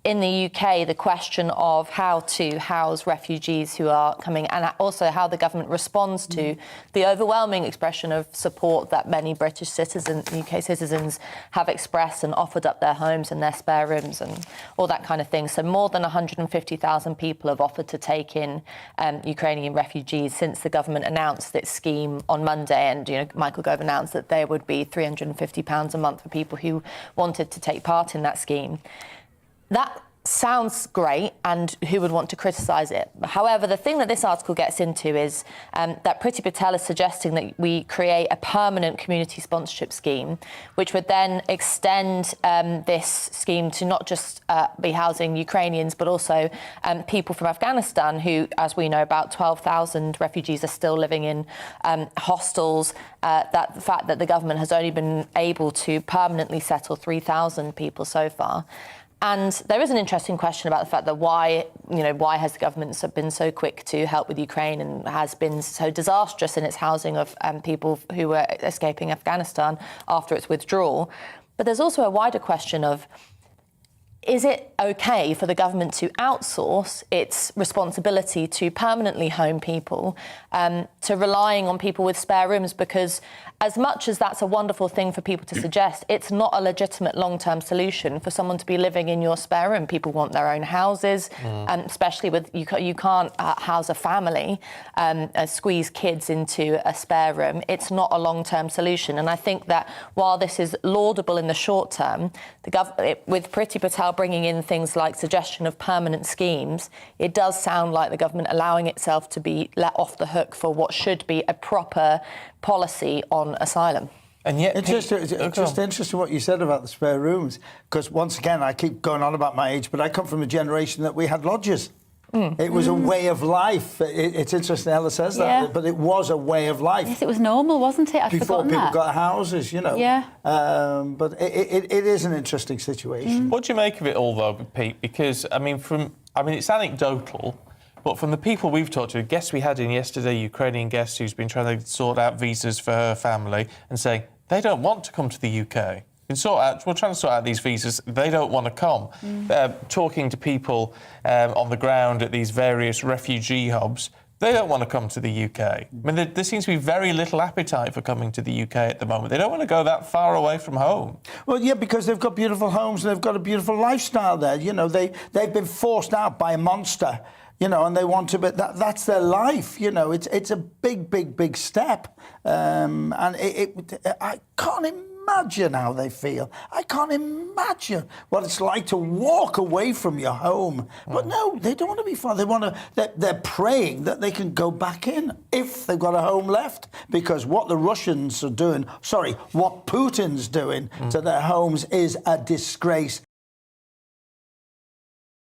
in the UK, the question of how to house refugees who are coming, and also how the government responds to the overwhelming expression of support that many British citizens, UK citizens, have expressed and offered up their homes and their spare rooms and all that kind of thing. So more than 150,000 people have offered to take in Ukrainian refugees since the government announced its scheme on Monday. And Michael Gove announced that there would be £350 a month for people who wanted to take part in that scheme. That sounds great, and who would want to criticise it? However, the thing that this article gets into is that Priti Patel is suggesting that we create a permanent community sponsorship scheme, which would then extend this scheme to not just be housing Ukrainians, but also people from Afghanistan who, as we know, about 12,000 refugees are still living in hostels. The fact that the government has only been able to permanently settle 3,000 people so far. And there is an interesting question about the fact that why has the government been so quick to help with Ukraine and has been so disastrous in its housing of people who were escaping Afghanistan after its withdrawal. But there's also a wider question of, is it OK for the government to outsource its responsibility to permanently home people to relying on people with spare rooms? Because as much as that's a wonderful thing for people to suggest, it's not a legitimate long-term solution for someone to be living in your spare room. People want their own houses, especially with you can't house a family, squeeze kids into a spare room. It's not a long-term solution. And I think that while this is laudable in the short term, with Priti Patel bringing in things like suggestion of permanent schemes, it does sound like the government allowing itself to be let off the hook for what should be a proper policy on asylum. And yet, it's just interesting what you said about the spare rooms, because once again, I keep going on about my age, but I come from a generation that we had lodgers. It was a way of life. It's interesting Ella says that, but it was a way of life. Yes, it was normal, wasn't it? Before people got houses, Yeah. But it is an interesting situation. What do you make of it all, though, Pete? Because, it's anecdotal, but from the people we've talked to, guests we had in yesterday, Ukrainian guest who's been trying to sort out visas for her family and saying they don't want to come to the UK. We're trying to sort out these visas. They don't want to come. Talking to people on the ground at these various refugee hubs, they don't want to come to the UK. I mean, there seems to be very little appetite for coming to the UK at the moment. They don't want to go that far away from home. Well, yeah, because they've got beautiful homes and they've got a beautiful lifestyle there. They've been forced out by a monster. And they want to, but that's their life. It's a big step, and I can't imagine how they feel. I can't imagine what it's like to walk away from your home. But no, they don't want to be far. They're praying that they can go back in if they've got a home left, because what the Russians are doing, what Putin's doing to their homes is a disgrace.